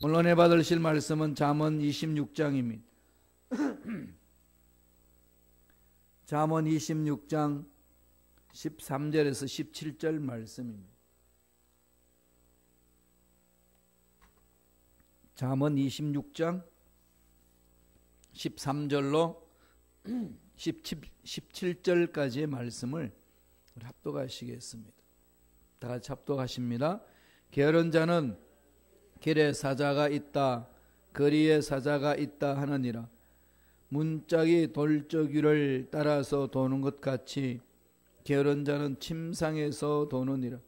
오늘 은혜 받으실 말씀은 잠언 26장입니다. 잠언 26장 13절에서 17절 말씀입니다. 잠언 26장 13절로 17절까지의 말씀을 합독하시겠습니다. 다 같이 합독하십니다. 게으른 자는 길에 사자가 있다, 거리에 사자가 있다 하느니라. 문짝이 돌적이를 따라서 도는 것 같이 게으른 자는 침상에서 도느니라.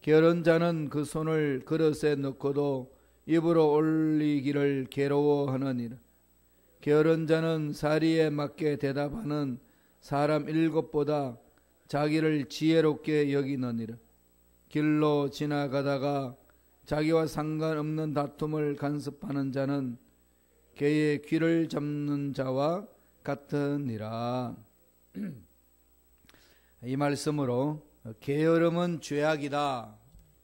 게으른 자는 그 손을 그릇에 넣고도 입으로 올리기를 괴로워하느니라. 게으른 자는 사리에 맞게 대답하는 사람 7보다 자기를 지혜롭게 여기느니라. 길로 지나가다가 자기와 상관없는 다툼을 간섭하는 자는 개의 귀를 잡는 자와 같으니라. 이 말씀으로 게으름은 죄악이다,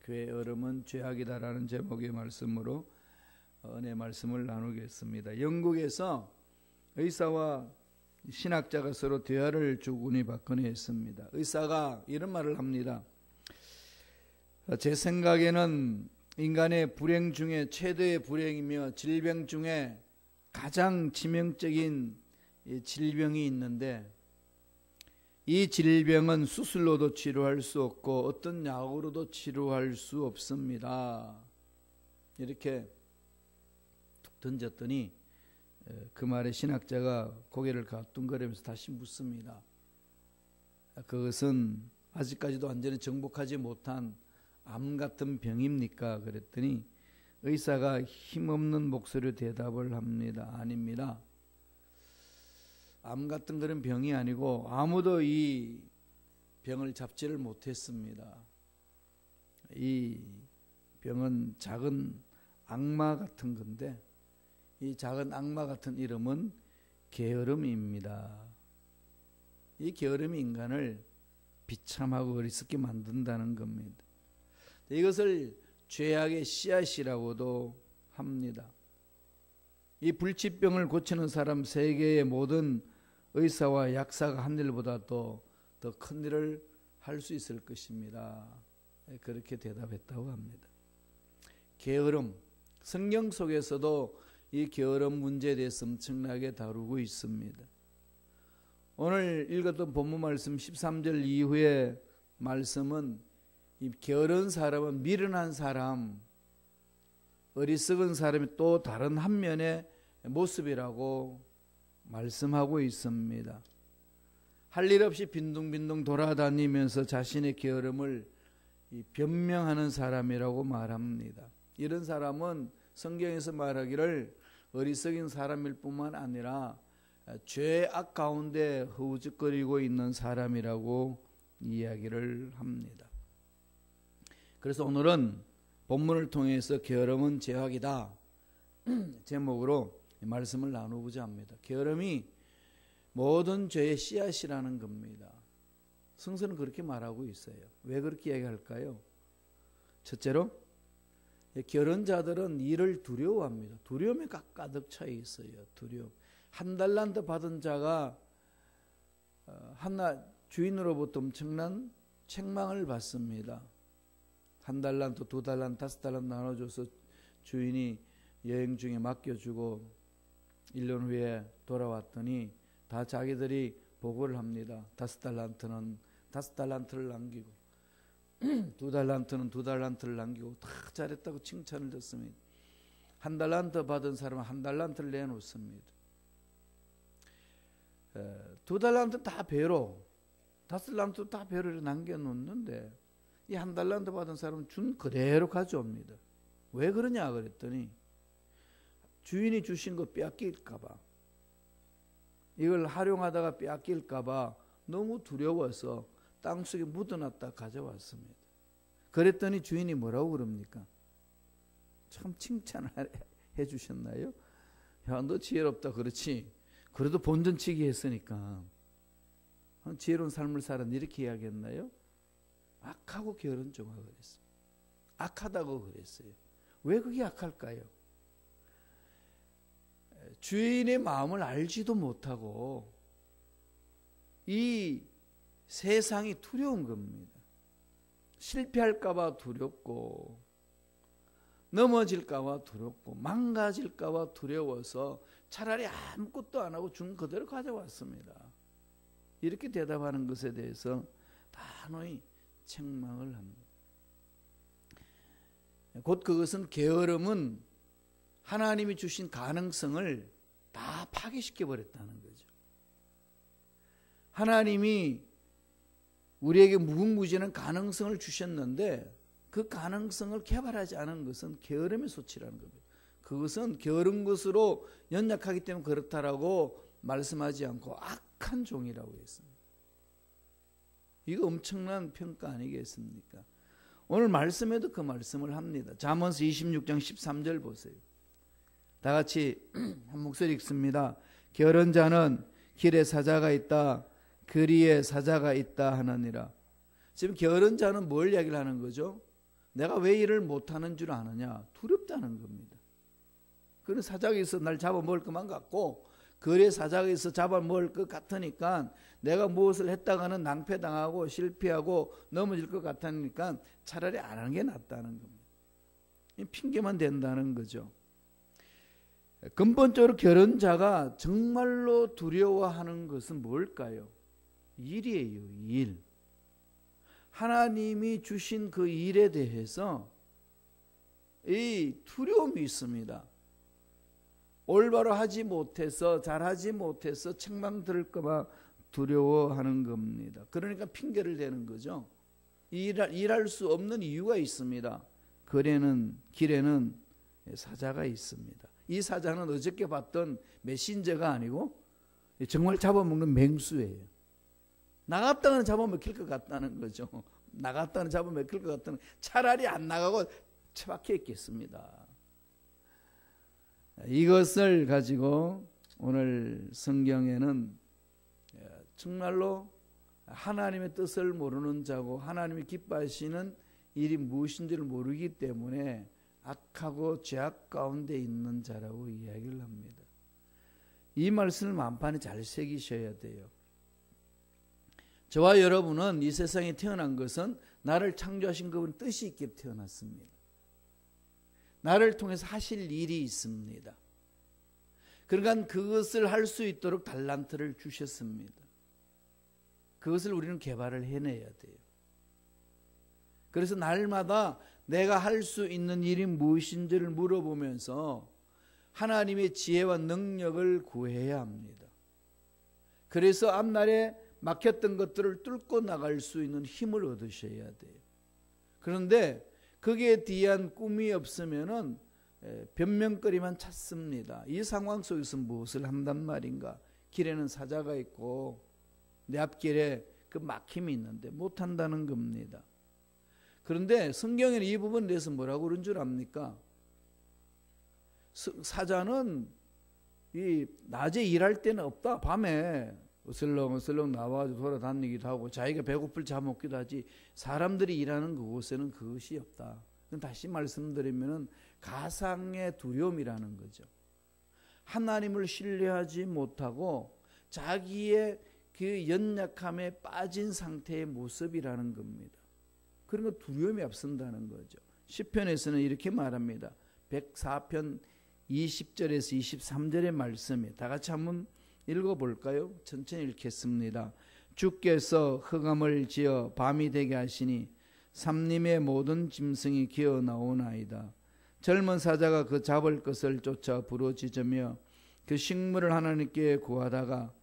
게으름은 죄악이다라는 제목의 말씀으로 은혜 말씀을 나누겠습니다. 영국에서 의사와 신학자가 서로 대화를 주고니 받거니 했습니다. 의사가 이런 말을 합니다. 제 생각에는 인간의 불행 중에 최대의 불행이며 질병 중에 가장 치명적인 질병이 있는데, 이 질병은 수술로도 치료할 수 없고 어떤 약으로도 치료할 수 없습니다. 이렇게 툭 던졌더니 그 말에 신학자가 고개를 가뚱거리면서 다시 묻습니다. 그것은 아직까지도 완전히 정복하지 못한 암 같은 병입니까? 그랬더니 의사가 힘없는 목소리로 대답을 합니다. 아닙니다. 암 같은 그런 병이 아니고 아무도 이 병을 잡지를 못했습니다. 이 병은 작은 악마 같은 건데, 이 작은 악마 같은 이름은 게으름입니다. 이 게으름이 인간을 비참하고 어리석게 만든다는 겁니다. 이것을 죄악의 씨앗이라고도 합니다. 이 불치병을 고치는 사람 세계의 모든 의사와 약사가 한 일보다 더 큰 일을 할 수 있을 것입니다. 그렇게 대답했다고 합니다. 게으름, 성경 속에서도 이 게으름 문제에 대해서 엄청나게 다루고 있습니다. 오늘 읽었던 본문 말씀 13절 이후의 말씀은 이 게으른 사람은 미련한 사람, 어리석은 사람이 또 다른 한 면의 모습이라고 말씀하고 있습니다. 할 일 없이 빈둥빈둥 돌아다니면서 자신의 게으름을 변명하는 사람이라고 말합니다. 이런 사람은 성경에서 말하기를 어리석인 사람일 뿐만 아니라 죄악 가운데 허우적거리고 있는 사람이라고 이야기를 합니다. 그래서 오늘은 본문을 통해서 게으름은 죄악이다 제목으로 말씀을 나누고자 합니다. 게으름이 모든 죄의 씨앗이라는 겁니다. 성서는 그렇게 말하고 있어요. 왜 그렇게 이야기할까요? 첫째로 게으른 자들은 일을 두려워합니다. 두려움이 가득 차 있어요. 두려움. 한 달란트 받은 자가 하나 주인으로부터 엄청난 책망을 받습니다. 한 달란트, 두 달란트, 다섯 달란트 나눠줘서 주인이 여행 중에 맡겨주고 1년 후에 돌아왔더니 다 자기들이 보고를 합니다. 다섯 달란트는 다섯 달란트를 남기고 두 달란트는 두 달란트를 남기고 다 잘했다고 칭찬을 듣습니다. 한 달란트 받은 사람은 한 달란트를 내놓습니다. 두 달란트 다 배로, 다섯 달란트 다 배로 남겨놓는데 이 한 달란트 받은 사람은 준 그대로 가져옵니다. 왜 그러냐 그랬더니 주인이 주신 거 빼앗길까봐, 이걸 활용하다가 빼앗길까봐 너무 두려워서 땅속에 묻어놨다 가져왔습니다. 그랬더니 주인이 뭐라고 그럽니까? 참 칭찬을 해주셨나요? 야, 너 지혜롭다. 그렇지. 그래도 본전치기 했으니까 지혜로운 삶을 살았니? 이렇게 이야기했나요? 악하고 게으른 종아 그랬어요. 악하다고 그랬어요. 왜 그게 약할까요? 주인의 마음을 알지도 못하고 이 세상이 두려운 겁니다. 실패할까 봐 두렵고 넘어질까 봐 두렵고 망가질까 봐 두려워서 차라리 아무것도 안 하고 준 그대로 가져왔습니다. 이렇게 대답하는 것에 대해서 단호히 책망을 합니다. 곧 그것은 게으름은 하나님이 주신 가능성을 다 파괴시켜 버렸다는 거죠. 하나님이 우리에게 무궁무진한 가능성을 주셨는데 그 가능성을 개발하지 않은 것은 게으름의 소치라는 겁니다. 그것은 게으른 것으로 연약하기 때문에 그렇다라고 말씀하지 않고 악한 종이라고 했습니다. 이거 엄청난 평가 아니겠습니까? 오늘 말씀에도 그 말씀을 합니다. 잠언서 26장 13절 보세요. 다 같이 한 목소리 읽습니다. 게으른 자는 길에 사자가 있다, 거리에 사자가 있다 하느니라. 지금 게으른 자는 뭘 이야기를 하는 거죠? 내가 왜 일을 못하는 줄 아느냐? 두렵다는 겁니다. 그런 사자가 있어 날 잡아먹을 것만 같고 거리에 사자가 있어 잡아먹을 것 같으니까 내가 무엇을 했다가는 낭패당하고 실패하고 넘어질 것 같으니까 차라리 안 하는 게 낫다는 겁니다. 핑계만 된다는 거죠. 근본적으로 게으른 자가 정말로 두려워하는 것은 뭘까요? 일이에요. 일. 하나님이 주신 그 일에 대해서 이 두려움이 있습니다. 올바로 하지 못해서 잘하지 못해서 책망 들을까 봐 두려워하는 겁니다. 그러니까 핑계를 대는 거죠. 일할 수 없는 이유가 있습니다. 길에는 사자가 있습니다. 이 사자는 어저께 봤던 메신저가 아니고 정말 잡아먹는 맹수예요. 나갔다가는 잡아먹힐 것 같다는 거죠. 나갔다가는 잡아먹힐 것 같다는, 차라리 안 나가고 처박혀 있겠습니다. 이것을 가지고 오늘 성경에는 정말로 하나님의 뜻을 모르는 자고 하나님이 기뻐하시는 일이 무엇인지를 모르기 때문에 악하고 죄악 가운데 있는 자라고 이야기를 합니다. 이 말씀을 만판에 잘 새기셔야 돼요. 저와 여러분은 이 세상에 태어난 것은 나를 창조하신 그분 뜻이 있게 태어났습니다. 나를 통해서 하실 일이 있습니다. 그러니까 그것을 할 수 있도록 달란트를 주셨습니다. 그것을 우리는 개발을 해내야 돼요. 그래서 날마다 내가 할 수 있는 일이 무엇인지를 물어보면서 하나님의 지혜와 능력을 구해야 합니다. 그래서 앞날에 막혔던 것들을 뚫고 나갈 수 있는 힘을 얻으셔야 돼요. 그런데 거기에 대한 꿈이 없으면은 변명거리만 찾습니다. 이 상황 속에서 무엇을 한단 말인가? 길에는 사자가 있고 내 앞길에 그 막힘이 있는데 못한다는 겁니다. 그런데 성경에는 이 부분에 대해서 뭐라고 그런 줄 압니까? 사자는 이 낮에 일할 때는 없다. 밤에 어슬렁어슬렁 나와가지고 돌아다니기도 하고 자기가 배고플 잡아먹기도 하지 사람들이 일하는 그곳에는 그것이 없다. 다시 말씀드리면 가상의 두려움이라는 거죠. 하나님을 신뢰하지 못하고 자기의 그 연약함에 빠진 상태의 모습이라는 겁니다. 그런 거 두려움이 앞선다는 거죠. 시편에서는 이렇게 말합니다. 104편 20절에서 23절의 말씀이 다 같이 한번 읽어볼까요? 천천히 읽겠습니다. 주께서 흑암을 지어 밤이 되게 하시니 삼림의 모든 짐승이 기어 나오나이다. 젊은 사자가 그 잡을 것을 쫓아 부르짖으며 그 식물을 하나님께 구하다가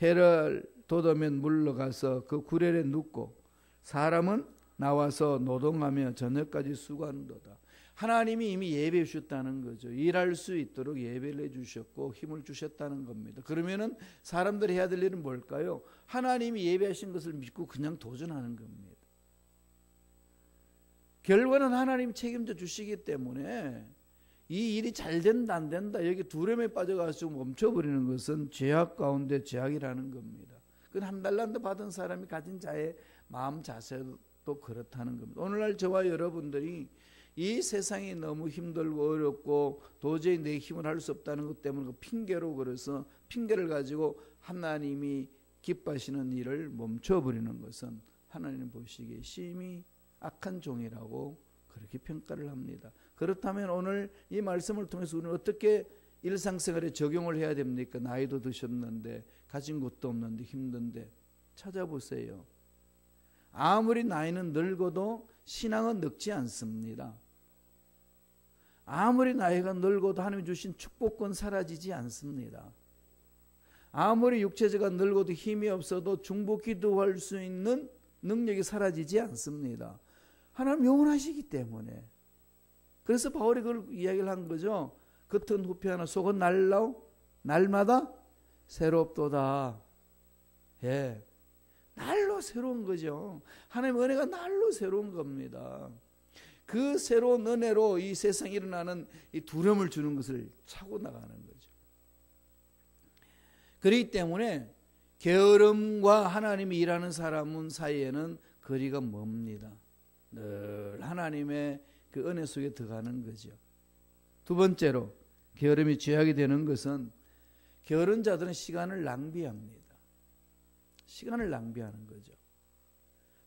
해를 돋으면 물러가서 그 구렐에 눕고 사람은 나와서 노동하며 저녁까지 수고하는도다. 하나님이 이미 예배해 주셨다는 거죠. 일할 수 있도록 예배를 해주셨고 힘을 주셨다는 겁니다. 그러면은 사람들이 해야 될 일은 뭘까요? 하나님이 예배하신 것을 믿고 그냥 도전하는 겁니다. 결과는 하나님 책임져 주시기 때문에 이 일이 잘 된다 안 된다 여기 두려움에 빠져가지고 멈춰버리는 것은 죄악 가운데 죄악이라는 겁니다. 그건 한 달란트 받은 사람이 가진 자의 마음 자세도 그렇다는 겁니다. 오늘날 저와 여러분들이 이 세상이 너무 힘들고 어렵고 도저히 내 힘을 할 수 없다는 것 때문에 그 핑계로 그래서 핑계를 가지고 하나님이 기뻐하시는 일을 멈춰버리는 것은 하나님 보시기에 심히 악한 종이라고 그렇게 평가를 합니다. 그렇다면 오늘 이 말씀을 통해서 우리는 어떻게 일상생활에 적용을 해야 됩니까? 나이도 드셨는데 가진 것도 없는데 힘든데 찾아보세요. 아무리 나이는 늙어도 신앙은 늙지 않습니다. 아무리 나이가 늙어도 하나님 주신 축복은 사라지지 않습니다. 아무리 육체가 늙어도 힘이 없어도 중보 기도할 수 있는 능력이 사라지지 않습니다. 하나님 영원하시기 때문에. 그래서 바울이 그걸 이야기를 한 거죠. 겉은 후패하나 속은 날마다 새롭도다. 예, 날로 새로운 거죠. 하나님의 은혜가 날로 새로운 겁니다. 그 새로운 은혜로 이 세상에 일어나는 이 두려움을 주는 것을 차고 나가는 거죠. 그렇기 때문에 게으름과 하나님이 일하는 사람 사이에는 거리가 멉니다. 늘 하나님의 그 은혜 속에 들어가는 거죠. 두 번째로 게으름이 죄악이 되는 것은 게으른 자들은 시간을 낭비합니다. 시간을 낭비하는 거죠.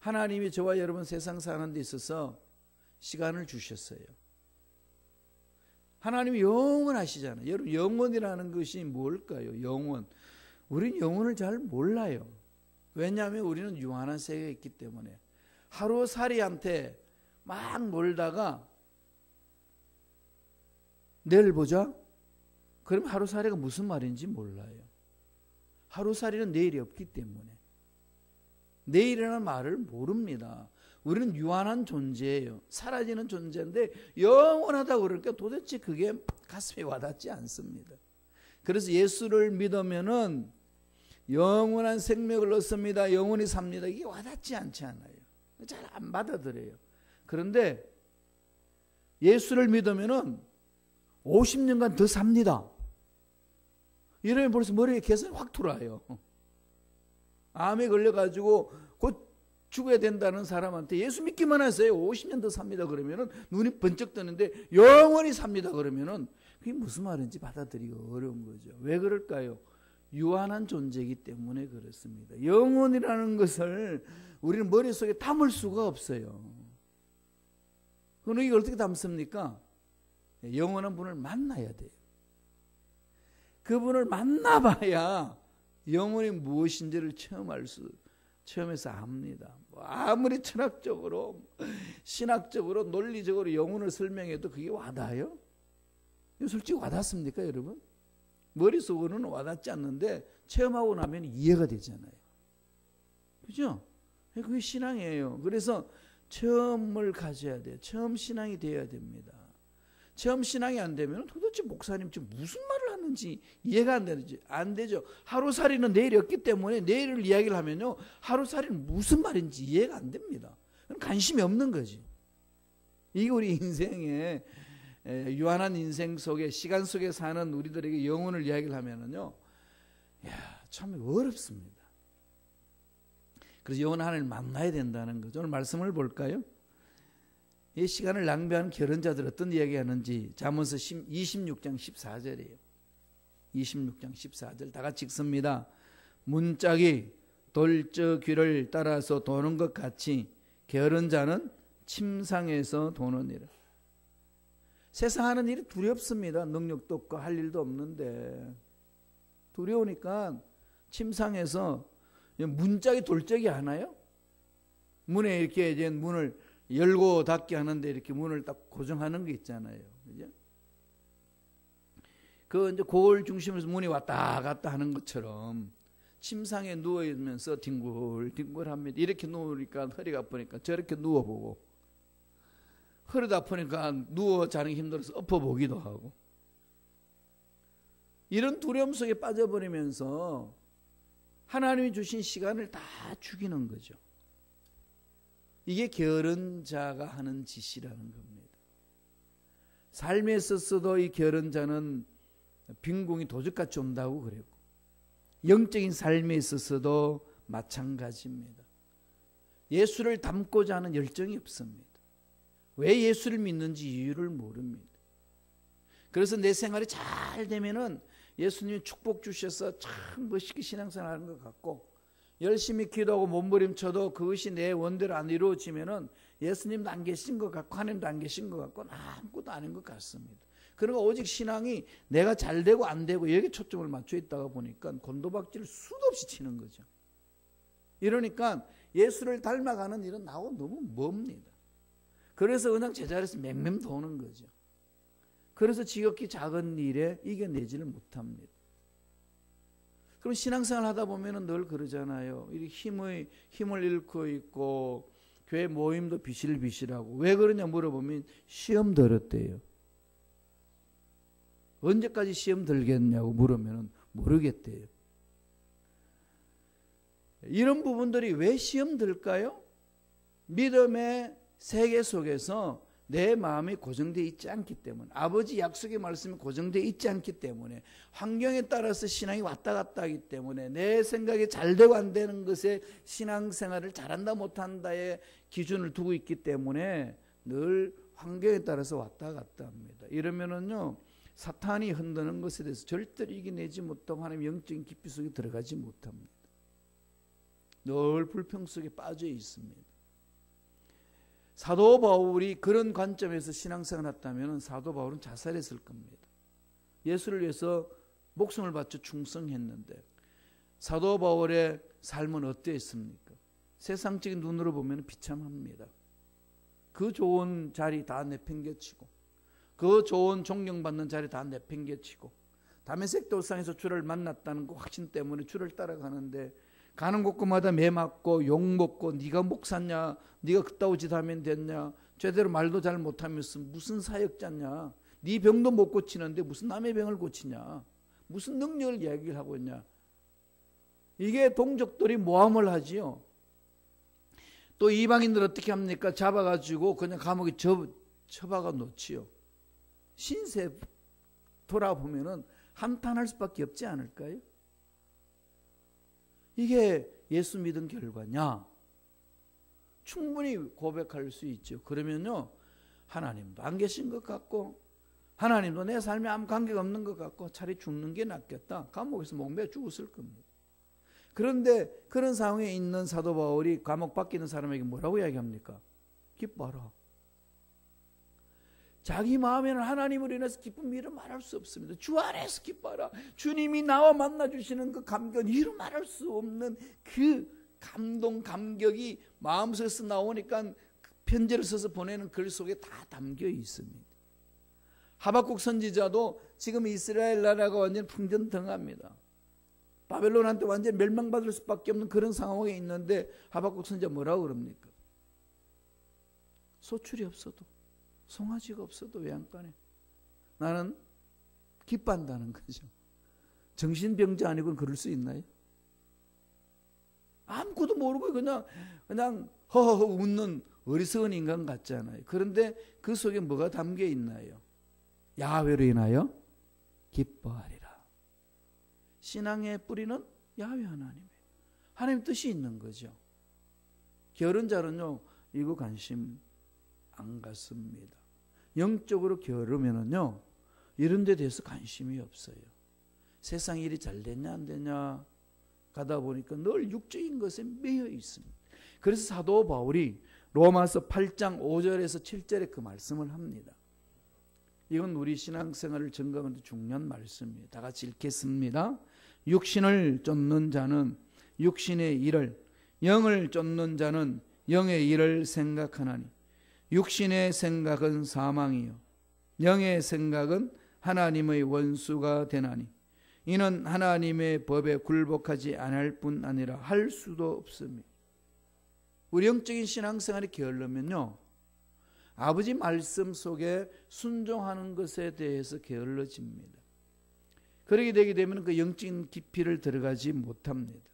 하나님이 저와 여러분 세상 사는 데 있어서 시간을 주셨어요. 하나님이 영원하시잖아요. 여러분 영원이라는 것이 뭘까요? 영원. 우리는 영혼을 잘 몰라요. 왜냐하면 우리는 유한한 세계에 있기 때문에. 하루살이한테 막 놀다가 내일 보자? 그럼 하루살이가 무슨 말인지 몰라요. 하루살이는 내일이 없기 때문에. 내일이라는 말을 모릅니다. 우리는 유한한 존재예요. 사라지는 존재인데 영원하다고 그러니까 도대체 그게 가슴에 와닿지 않습니다. 그래서 예수를 믿으면은 영원한 생명을 얻습니다. 영원히 삽니다. 이게 와닿지 않지 않아요. 잘 안 받아들여요. 그런데 예수를 믿으면은 50년간 더 삽니다. 이러면 벌써 머리에 계산이 확 들어와요. 암에 걸려가지고 곧 죽어야 된다는 사람한테 예수 믿기만 하세요. 50년 더 삽니다. 그러면은 눈이 번쩍 뜨는데 영원히 삽니다. 그러면은 그게 무슨 말인지 받아들이기 어려운 거죠. 왜 그럴까요? 유한한 존재이기 때문에 그렇습니다. 영혼이라는 것을 우리는 머릿속에 담을 수가 없어요. 그럼 이걸 어떻게 담습니까? 영원한 분을 만나야 돼요. 그분을 만나봐야 영혼이 무엇인지를 체험해서 압니다. 아무리 철학적으로, 신학적으로, 논리적으로 영혼을 설명해도 그게 와닿아요? 이거 솔직히 와닿습니까, 여러분? 머릿속으로는 와닿지 않는데 체험하고 나면 이해가 되잖아요. 그죠? 그게 신앙이에요. 그래서 체험을 가져야 돼요. 체험 신앙이 되어야 됩니다. 체험 신앙이 안 되면 도대체 목사님 지금 무슨 말을 하는지 이해가 안 되죠. 하루살이는 내일이 없기 때문에 내일을 이야기를 하면요, 하루살이는 무슨 말인지 이해가 안 됩니다. 관심이 없는 거지. 이게 우리 인생의 유한한 인생 속에, 시간 속에 사는 우리들에게 영혼을 이야기를 하면은요, 참 어렵습니다. 그래서 영원 하나님을 만나야 된다는 거죠. 오늘 말씀을 볼까요? 이 시간을 낭비하는 게으른자들 어떤 이야기 하는지 잠언서 26장 14절이에요. 26장 14절 다 같이 읽습니다. 문짝이 돌저 귀를 따라서 도는 것 같이 게으른 자는 침상에서 도느니라. 세상 하는 일이 두렵습니다. 능력도 없고 할 일도 없는데 두려우니까 침상에서 문짝이 돌적이 하나요? 문에 이렇게 이제 문을 열고 닫게 하는데 이렇게 문을 딱 고정하는 게 있잖아요. 그죠? 그 이제 그걸 중심으로 문이 왔다 갔다 하는 것처럼 침상에 누워 있으면서 뒹굴뒹굴합니다. 이렇게 누우니까 허리가 아프니까 저렇게 누워보고, 허리도 아프니까 누워 자는 게 힘들어서 엎어보기도 하고, 이런 두려움 속에 빠져버리면서 하나님이 주신 시간을 다 죽이는 거죠. 이게 게으른 자가 하는 짓이라는 겁니다. 삶에 있어서도 이 게으른 자는 빈궁이 도적같이 온다고 그랬고, 영적인 삶에 있어서도 마찬가지입니다. 예수를 닮고자 하는 열정이 없습니다. 왜 예수를 믿는지 이유를 모릅니다. 그래서 내 생활이 잘 되면은 예수님이 축복 주셔서 참 멋있게 신앙생활하는 것 같고, 열심히 기도하고 몸부림쳐도 그것이 내 원대로 안 이루어지면은 예수님도 안 계신 것 같고 하나님도 안 계신 것 같고 아무것도 아닌 것 같습니다. 그러니까 오직 신앙이 내가 잘 되고 안 되고 여기에 초점을 맞춰 있다가 보니까 곤도박질을 수도 없이 치는 거죠. 이러니까 예수를 닮아가는 일은 나하고 너무 멉니다. 그래서 그냥 제자리에서 맹맹 도는 거죠. 그래서 지극히 작은 일에 이겨내지를 못합니다. 그럼 신앙생활 하다 보면 늘 그러잖아요. 힘을 잃고 있고 교회 모임도 비실비실하고. 왜 그러냐 물어보면 시험 들었대요. 언제까지 시험 들겠냐고 물으면 모르겠대요. 이런 부분들이 왜 시험 들까요? 믿음의 세계 속에서 내 마음이 고정되어 있지 않기 때문에, 아버지 약속의 말씀이 고정되어 있지 않기 때문에, 환경에 따라서 신앙이 왔다 갔다 하기 때문에, 내 생각이 잘 되고 안 되는 것에 신앙생활을 잘한다 못한다의 기준을 두고 있기 때문에 늘 환경에 따라서 왔다 갔다 합니다. 이러면은요, 사탄이 흔드는 것에 대해서 절대로 이겨내지 못하고 하나님의 영적인 깊이 속에 들어가지 못합니다. 늘 불평 속에 빠져 있습니다. 사도 바울이 그런 관점에서 신앙생활을 했다면 사도 바울은 자살했을 겁니다. 예수를 위해서 목숨을 바쳐 충성했는데 사도 바울의 삶은 어땠습니까? 세상적인 눈으로 보면 비참합니다. 그 좋은 자리 다 내팽개치고, 그 좋은 존경받는 자리 다 내팽개치고, 다메섹 돌상에서 주를 만났다는 그 확신 때문에 주를 따라가는데 가는 곳마다 매 맞고 욕 먹고, 네가 목사냐, 네가 그따위 짓 하면 됐냐, 제대로 말도 잘 못하면서 무슨 사역자냐, 네 병도 못 고치는데 무슨 남의 병을 고치냐, 무슨 능력을 이야기를 하고 있냐. 이게 동족들이 모함을 하지요. 또 이방인들 어떻게 합니까? 잡아가지고 그냥 감옥에 처박아 놓지요. 신세 돌아보면은 한탄할 수밖에 없지 않을까요? 이게 예수 믿은 결과냐? 충분히 고백할 수 있죠. 그러면요, 하나님도 안 계신 것 같고, 하나님도 내 삶에 아무 관계가 없는 것 같고, 차라리 죽는 게 낫겠다. 감옥에서 목매어 죽었을 겁니다. 그런데 그런 상황에 있는 사도 바울이 감옥 밖에 있는 사람에게 뭐라고 이야기합니까? 기뻐하라. 자기 마음에는 하나님으로 인해서 기쁨 이루 말할 수 없습니다. 주 안에서 기뻐하라. 주님이 나와 만나주시는 그 감격, 이루 말할 수 없는 그 감동, 감격이 마음속에서 나오니까 편지를 써서 보내는 글 속에 다 담겨 있습니다. 하박국 선지자도 지금 이스라엘 나라가 완전 풍전등합니다. 바벨론한테 완전 멸망받을 수밖에 없는 그런 상황에 있는데 하박국 선지자 뭐라고 그럽니까? 소출이 없어도, 송아지가 없어도 외양간에 나는 기뻐한다는 거죠. 정신병자 아니고는 그럴 수 있나요? 아무것도 모르고 그냥 허허허 웃는 어리석은 인간 같잖아요. 그런데 그 속에 뭐가 담겨 있나요? 야훼로 인하여 기뻐하리라. 신앙의 뿌리는 야훼 하나님이에요. 하나님 뜻이 있는 거죠. 게으른 자는요, 이거 관심 안 갖습니다. 영적으로 게으르면은요, 이런 데 대해서 관심이 없어요. 세상 일이 잘 됐냐 안 됐냐 가다 보니까 늘 육적인 것에 매여 있습니다. 그래서 사도 바울이 로마서 8장 5절에서 7절에 그 말씀을 합니다. 이건 우리 신앙생활을 점검하는 데 중요한 말씀이에요. 다 같이 읽겠습니다. 육신을 쫓는 자는 육신의 일을, 영을 쫓는 자는 영의 일을 생각하나니 육신의 생각은 사망이요 영의 생각은 하나님의 원수가 되나니 이는 하나님의 법에 굴복하지 않을 뿐 아니라 할 수도 없습니다. 우리 영적인 신앙생활이 게을르면요, 아버지 말씀 속에 순종하는 것에 대해서 게을러집니다. 그렇게 되게 되면 그 영적인 깊이를 들어가지 못합니다.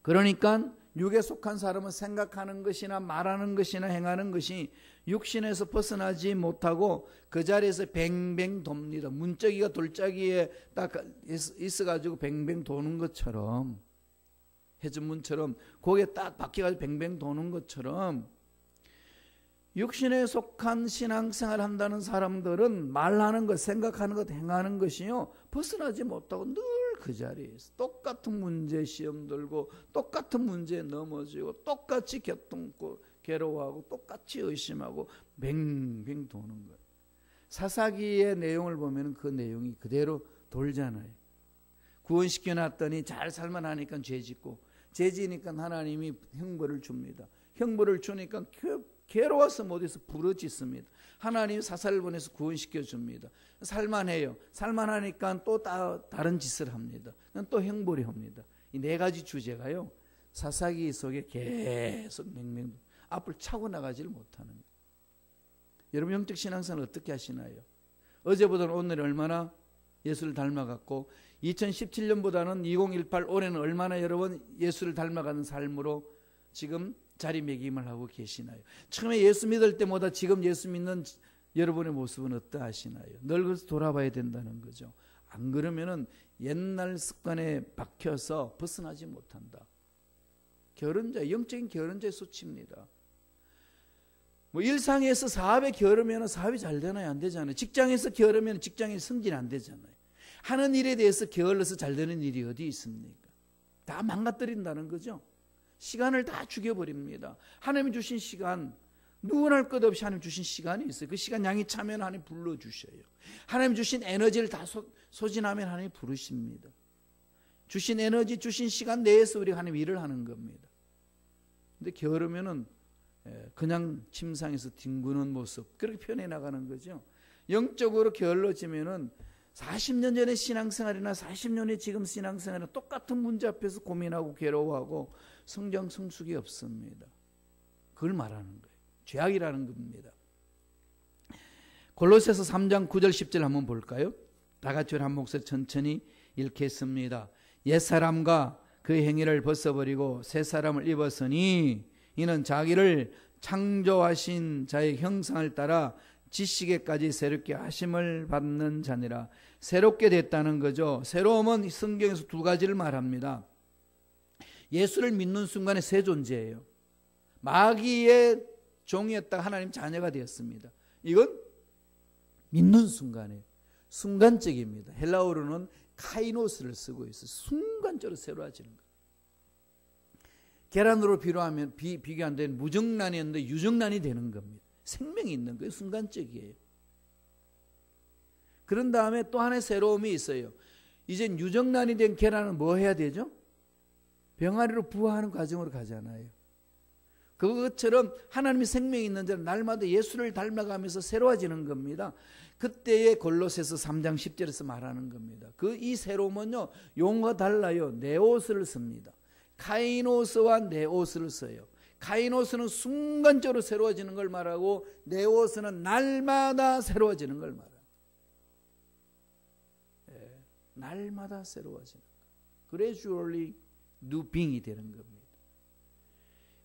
그러니까 육에 속한 사람은 생각하는 것이나 말하는 것이나 행하는 것이 육신에서 벗어나지 못하고 그 자리에서 뱅뱅 돕니다. 문짝이가 돌짝이에 딱 있어가지고 뱅뱅 도는 것처럼, 해전문처럼 고개 딱 박혀가지고 뱅뱅 도는 것처럼 육신에 속한 신앙생활 한다는 사람들은 말하는 것, 생각하는 것, 행하는 것이요 벗어나지 못하고 늘 그 자리에서 똑같은 문제 시험 들고 똑같은 문제에 넘어지고 똑같이 교통고 괴로워하고 똑같이 의심하고 뱅뱅 도는 거예요. 사사기의 내용을 보면 그 내용이 그대로 돌잖아요. 구원시켜 놨더니 잘 살만하니까 죄짓고, 죄지니까 하나님이 형벌을 줍니다. 형벌을 주니까 괴로워서 못해서 부르짖습니다. 하나님이 사사를 보내서 구원시켜 줍니다. 살만해요. 살만하니까 또 다른 짓을 합니다. 또 형벌이 합니다. 이 네 가지 주제가요 사사기 속에 계속 맹맹 앞을 차고 나가지를 못하는 거예요. 여러분 영적 신앙생활 어떻게 하시나요? 어제보다는 오늘 얼마나 예수를 닮아갔고 2017년보다는 2018 올해는 얼마나 여러분 예수를 닮아가는 삶으로 지금 자리매김을 하고 계시나요? 처음에 예수 믿을 때보다 지금 예수 믿는 여러분의 모습은 어떠하시나요? 늘 그래서 돌아봐야 된다는 거죠. 안 그러면은 옛날 습관에 박혀서 벗어나지 못한다. 게으른자, 영적인 게으른자의 수치입니다. 뭐 일상에서 사업에 게으르면 사업이 잘 되나요? 안 되잖아요. 직장에서 게으르면 직장에 승진 안 되잖아요. 하는 일에 대해서 게을러서 잘 되는 일이 어디 있습니까? 다 망가뜨린다는 거죠. 시간을 다 죽여버립니다. 하나님이 주신 시간, 누구나 할 것 없이 하나님 주신 시간이 있어요. 그 시간 양이 차면 하나님 불러주셔요. 하나님 주신 에너지를 다 소진하면 하나님 부르십니다. 주신 에너지, 주신 시간 내에서 우리가 하나님 일을 하는 겁니다. 근데 게으르면은 그냥 침상에서 뒹구는 모습, 그렇게 표현해 나가는 거죠. 영적으로 게을러지면은 40년 전의 신앙생활이나 40년의 지금 신앙생활이나 똑같은 문제 앞에서 고민하고 괴로워하고 성장 성숙이 없습니다. 그걸 말하는 거예요. 죄악이라는 겁니다. 골로새서 3장 9절 10절 한번 볼까요? 다 같이 한 목소리 천천히 읽겠습니다. 옛사람과 그 행위를 벗어버리고 새 사람을 입었으니 이는 자기를 창조하신 자의 형상을 따라 지식에까지 새롭게 하심을 받는 자니라. 새롭게 됐다는 거죠. 새로움은 성경에서 두 가지를 말합니다. 예수를 믿는 순간에 새 존재예요. 마귀의 종이었다가 하나님 자녀가 되었습니다. 이건 믿는 순간에 순간적입니다. 헬라어로는 카이노스를 쓰고 있어요. 순간적으로 새로워지는 거예요. 계란으로 비교 안 되는 무정란이었는데 유정란이 되는 겁니다. 생명이 있는 거예요. 순간적이에요. 그런 다음에 또 하나의 새로움이 있어요. 이젠 유정란이 된 계란은 뭐 해야 되죠? 병아리로 부화하는 과정으로 가잖아요. 그것처럼 하나님이 생명이 있는 자는 날마다 예수를 닮아가면서 새로워지는 겁니다. 그때의 골로새서 3장 10절에서 말하는 겁니다. 이 새로움은요, 용어가 달라요. 네오스를 씁니다. 카이노스와 네오스를 써요. 카이노스는 순간적으로 새로워지는 걸 말하고 네오스는 날마다 새로워지는 걸 말합니다. 날마다 새로워지는 거. gradually new being이 되는 겁니다.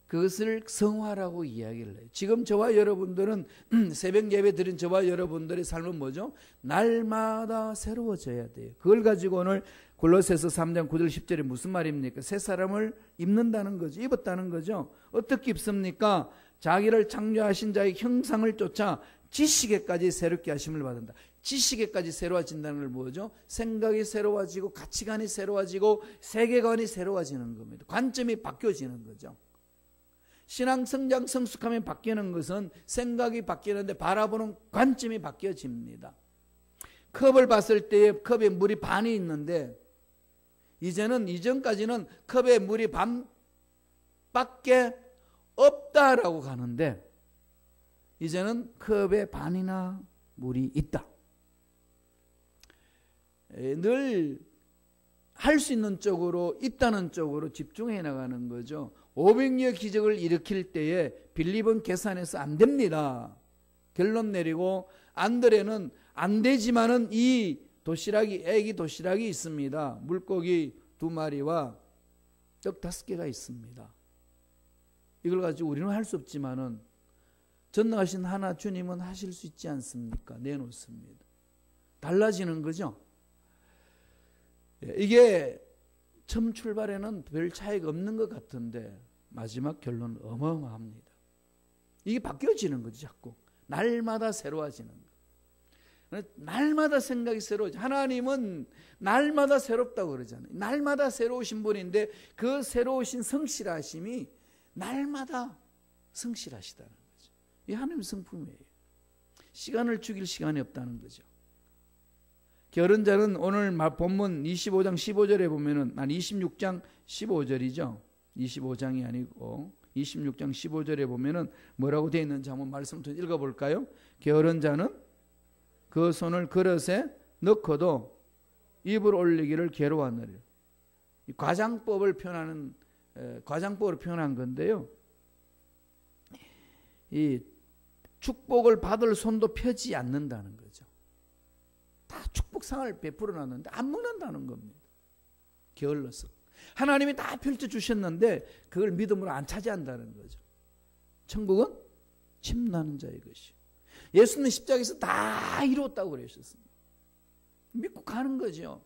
그것을 성화라고 이야기를 해요. 지금 저와 여러분들은 새벽 예배 드린 저와 여러분들의 삶은 뭐죠? 날마다 새로워져야 돼요. 그걸 가지고 오늘 골로새서 3장 9절 10절에 무슨 말입니까? 새 사람을 입는다는 거죠. 입었다는 거죠. 어떻게 입습니까? 자기를 창조하신 자의 형상을 쫓아 지식에까지 새롭게 하심을 받는다. 지식에까지 새로워진다는 걸 뭐죠? 생각이 새로워지고 가치관이 새로워지고 세계관이 새로워지는 겁니다. 관점이 바뀌어지는 거죠. 신앙 성장 성숙하면 바뀌는 것은 생각이 바뀌는데 바라보는 관점이 바뀌어집니다. 컵을 봤을 때에 컵에 물이 반이 있는데 이전까지는 컵에 물이 반밖에 없다라고 가는데 이제는 컵에 반이나 물이 있다. 늘 할 수 있는 쪽으로 있다는 쪽으로 집중해 나가는 거죠. 500여 기적을 일으킬 때에 빌립은 계산해서 안 됩니다. 결론 내리고 안드레는 안 되지만은 이 애기 도시락이 있습니다. 물고기 2마리와 떡 5개가 있습니다. 이걸 가지고 우리는 할 수 없지만은 전능하신 하나 주님은 하실 수 있지 않습니까? 내놓습니다. 달라지는 거죠. 이게 처음 출발에는 별 차이가 없는 것 같은데 마지막 결론은 어마어마합니다. 이게 바뀌어지는 거죠. 자꾸 날마다 새로워지는 거. 날마다 생각이 새로워져. 하나님은 날마다 새롭다고 그러잖아요. 날마다 새로우신 분인데 그 새로우신 성실하심이 날마다 성실하시다는 거죠. 이 하나님의 성품이에요. 시간을 죽일 시간이 없다는 거죠. 게으른 자는 오늘 본문 25장 15절에 보면은 26장 15절이죠. 25장이 아니고 26장 15절에 보면은 뭐라고 되어 있는지 한번 말씀 좀 읽어볼까요? 게으른 자는 그 손을 그릇에 넣고도 입을 올리기를 괴로워하느니라. 이 과장법을 표현하는 과장법으로 표현한 건데요. 이 축복을 받을 손도 펴지 않는다는 거죠. 다 축복상을 베풀어 놨는데 안 먹는다는 겁니다. 게을러서. 하나님이 다 펼쳐주셨는데 그걸 믿음으로 안 차지한다는 거죠. 천국은 침나는 자의 것이. 예수는 십자가에서 다 이루었다고 그러셨습니다. 믿고 가는 거죠.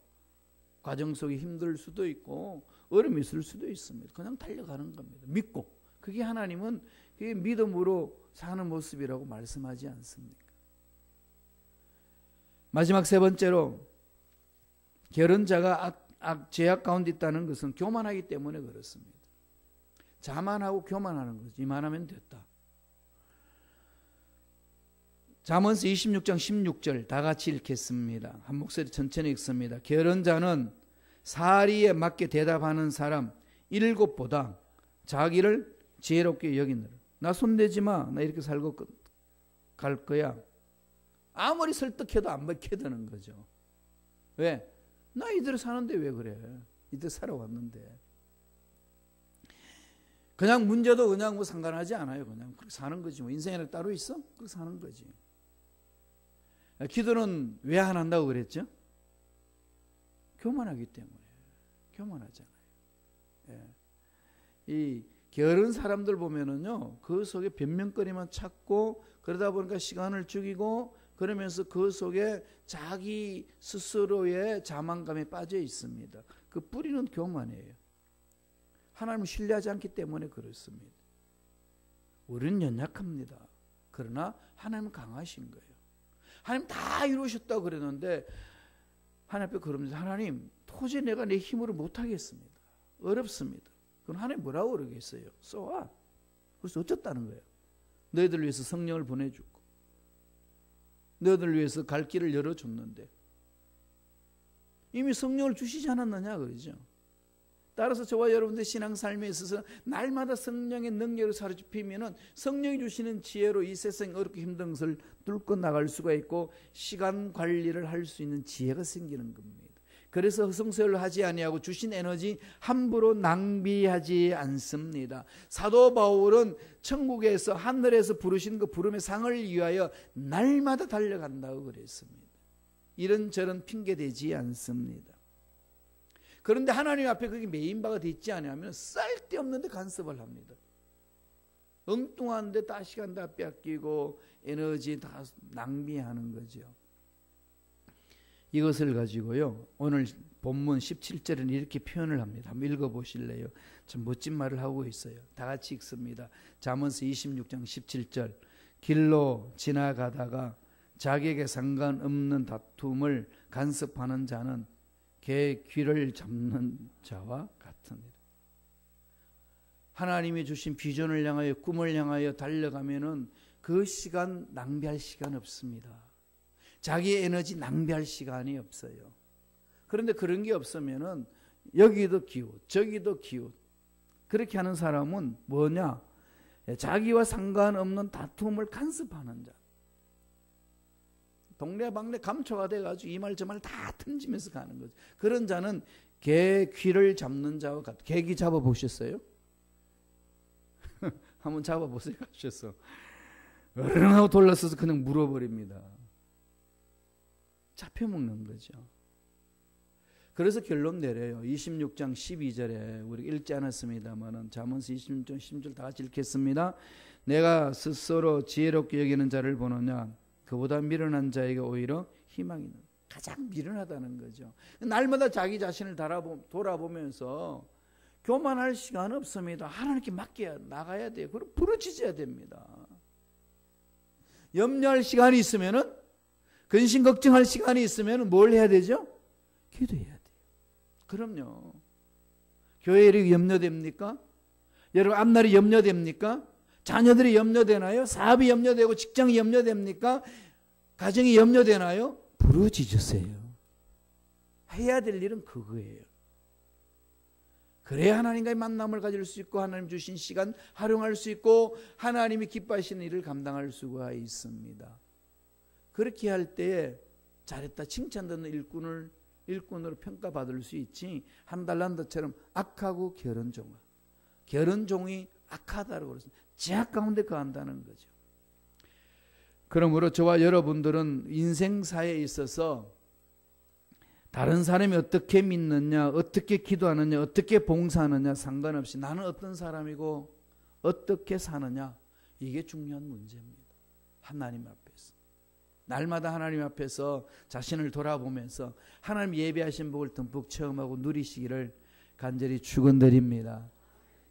과정 속에 힘들 수도 있고 어려움이 있을 수도 있습니다. 그냥 달려가는 겁니다. 믿고. 그게 하나님은 그게 믿음으로 사는 모습이라고 말씀하지 않습니까? 마지막 세 번째로 게으른 자가 죄악 가운데 있다는 것은 교만하기 때문에 그렇습니다. 자만하고 교만하는 거죠. 이만하면 됐다. 잠언서 26장 16절 다 같이 읽겠습니다. 한 목소리 천천히 읽습니다. 게으른 자는 사리에 맞게 대답하는 사람 7보다 자기를 지혜롭게 여기느라. 나 손대지 마. 나 이렇게 살고 갈 거야. 아무리 설득해도 안 먹혀드는 거죠. 왜? 나 이대로 사는데 왜 그래? 이대로 살아왔는데. 그냥 문제도 그냥 뭐 상관하지 않아요. 그냥 그렇게 사는 거지. 뭐 인생에는 따로 있어? 그렇게 사는 거지. 기도는 왜 안 한다고 그랬죠? 교만하기 때문에. 교만하잖아요. 예. 이 게으른 사람들 보면은요, 그 속에 변명거리만 찾고 그러다 보니까 시간을 죽이고 그러면서 그 속에 자기 스스로의 자만감에 빠져 있습니다. 그 뿌리는 교만이에요. 하나님을 신뢰하지 않기 때문에 그렇습니다. 우리는 연약합니다. 그러나 하나님은 강하신 거예요. 하나님 다 이루셨다고 그랬는데 하나님 앞에 그럽니다. 하나님 도저히 내가 내 힘으로 못하겠습니다. 어렵습니다. 그럼 하나님 뭐라고 그러겠어요? 쏘아. 그래서 어쩌다는 거예요. 너희들 위해서 성령을 보내주고 너희들 위해서 갈 길을 열어줬는데 이미 성령을 주시지 않았느냐 그러죠. 따라서 저와 여러분들 신앙 삶에 있어서 날마다 성령의 능력으로 사로잡히면은 성령이 주시는 지혜로 이 세상 어렵고 힘든 것을 뚫고 나갈 수가 있고 시간 관리를 할 수 있는 지혜가 생기는 겁니다. 그래서 허송세월을 하지 아니하고 주신 에너지 함부로 낭비하지 않습니다. 사도 바울은 천국에서 하늘에서 부르신 그 부름의 상을 위하여 날마다 달려간다고 그랬습니다. 이런저런 핑계대지 않습니다. 그런데 하나님 앞에 그게 메인바가 되지 않으면 쓸데없는 데 간섭을 합니다. 엉뚱한데 다 시간 다 뺏기고 에너지 다 낭비하는 거죠. 이것을 가지고요, 오늘 본문 17절은 이렇게 표현을 합니다. 한번 읽어보실래요? 참 멋진 말을 하고 있어요. 다 같이 읽습니다. 잠언서 26장 17절. 길로 지나가다가 자기에게 상관없는 다툼을 간섭하는 자는 개 귀를 잡는 자와 같으니라. 하나님이 주신 비전을 향하여 꿈을 향하여 달려가면은 그 시간 낭비할 시간 없습니다. 자기 에너지 낭비할 시간이 없어요. 그런데 그런 게 없으면은 여기도 기웃, 저기도 기웃. 그렇게 하는 사람은 뭐냐? 자기와 상관없는 다툼을 간섭하는 자. 동네방네 감초가 돼가지고 이 말 저 말 다 틈지면서 가는 거죠. 그런 자는 개 귀를 잡는 자와 같아. 개귀 잡아보셨어요? 한번 잡아보세요. 하셨어. 어른하고 돌려서서 그냥 물어버립니다. 잡혀먹는 거죠. 그래서 결론 내려요. 26장 12절에 우리 읽지 않았습니다만 잠언서 26장 10절 다 같이 읽겠습니다. 내가 스스로 지혜롭게 여기는 자를 보느냐 그보다 미련한 자에게 오히려 희망이 있는, 가장 미련하다는 거죠. 날마다 자기 자신을 돌아보면서 교만할 시간 없습니다. 하나님께 맡겨 나가야 돼요. 그리고 부르짖어야 됩니다. 염려할 시간이 있으면은, 근심 걱정할 시간이 있으면은 뭘 해야 되죠? 기도해야 돼요. 그럼요. 교회 일이 염려됩니까? 여러분 앞날이 염려됩니까? 자녀들이 염려되나요? 사업이 염려되고 직장이 염려됩니까? 가정이 염려되나요? 부르짖으세요. 해야 될 일은 그거예요. 그래야 하나님과의 만남을 가질 수 있고 하나님 주신 시간 활용할 수 있고 하나님이 기뻐하시는 일을 감당할 수가 있습니다. 그렇게 할 때에 잘했다 칭찬받는 일꾼으로 평가받을 수 있지, 한 달란트처럼 악하고 게으른 종이 악하다고 그랬습니다. 제약 가운데 거한다는 거죠. 그러므로 저와 여러분들은 인생사에 있어서 다른 사람이 어떻게 믿느냐, 어떻게 기도하느냐, 어떻게 봉사하느냐 상관없이 나는 어떤 사람이고 어떻게 사느냐, 이게 중요한 문제입니다. 하나님 앞에서 날마다 하나님 앞에서 자신을 돌아보면서 하나님 예배하신 복을 듬뿍 체험하고 누리시기를 간절히 축원드립니다.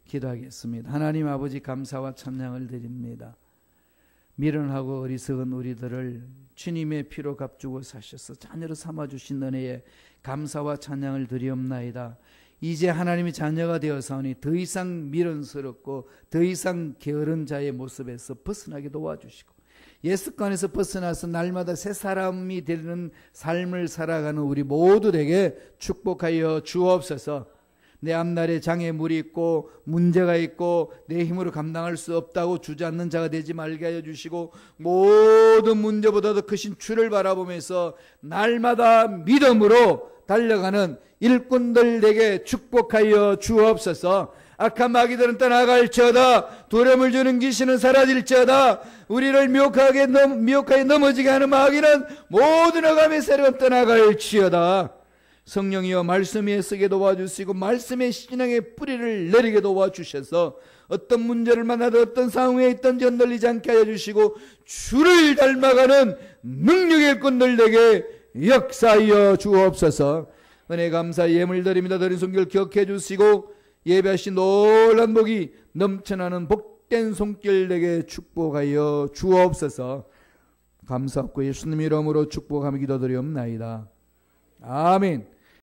기도하겠습니다. 하나님 아버지, 감사와 찬양을 드립니다. 미련하고 어리석은 우리들을 주님의 피로 값주고 사셔서 자녀로 삼아주신 은혜에 감사와 찬양을 드리옵나이다. 이제 하나님의 자녀가 되어서니 더 이상 미련스럽고 더 이상 게으른 자의 모습에서 벗어나게 도와주시고 옛 습관에서 벗어나서 날마다 새 사람이 되는 삶을 살아가는 우리 모두에게 축복하여 주옵소서. 내 앞날에 장애물이 있고 문제가 있고 내 힘으로 감당할 수 없다고 주저앉는 자가 되지 말게 하여 주시고, 모든 문제보다도 크신 주를 바라보면서 날마다 믿음으로 달려가는 일꾼들에게 축복하여 주옵소서. 악한 마귀들은 떠나갈지어다. 두려움을 주는 귀신은 사라질지어다. 우리를 미혹하게 넘어지게 하는 마귀는 모든 어감의 세력은 떠나갈지어다. 성령이여 말씀에 쓰게 도와주시고 말씀의 신앙의 뿌리를 내리게 도와주셔서 어떤 문제를 만나도 어떤 상황에 있든지 흔들리지 않게 하여 주시고 주를 닮아가는 능력의 일꾼들에게 역사하여 주옵소서. 은혜 감사 예물 드립니다. 드린 손길 기억해 주시고 예배하신 놀란 복이 넘쳐나는 복된 손길에게 축복하여 주옵소서. 감사하고 예수님 이름으로 축복하며 기도드리옵나이다. 아멘.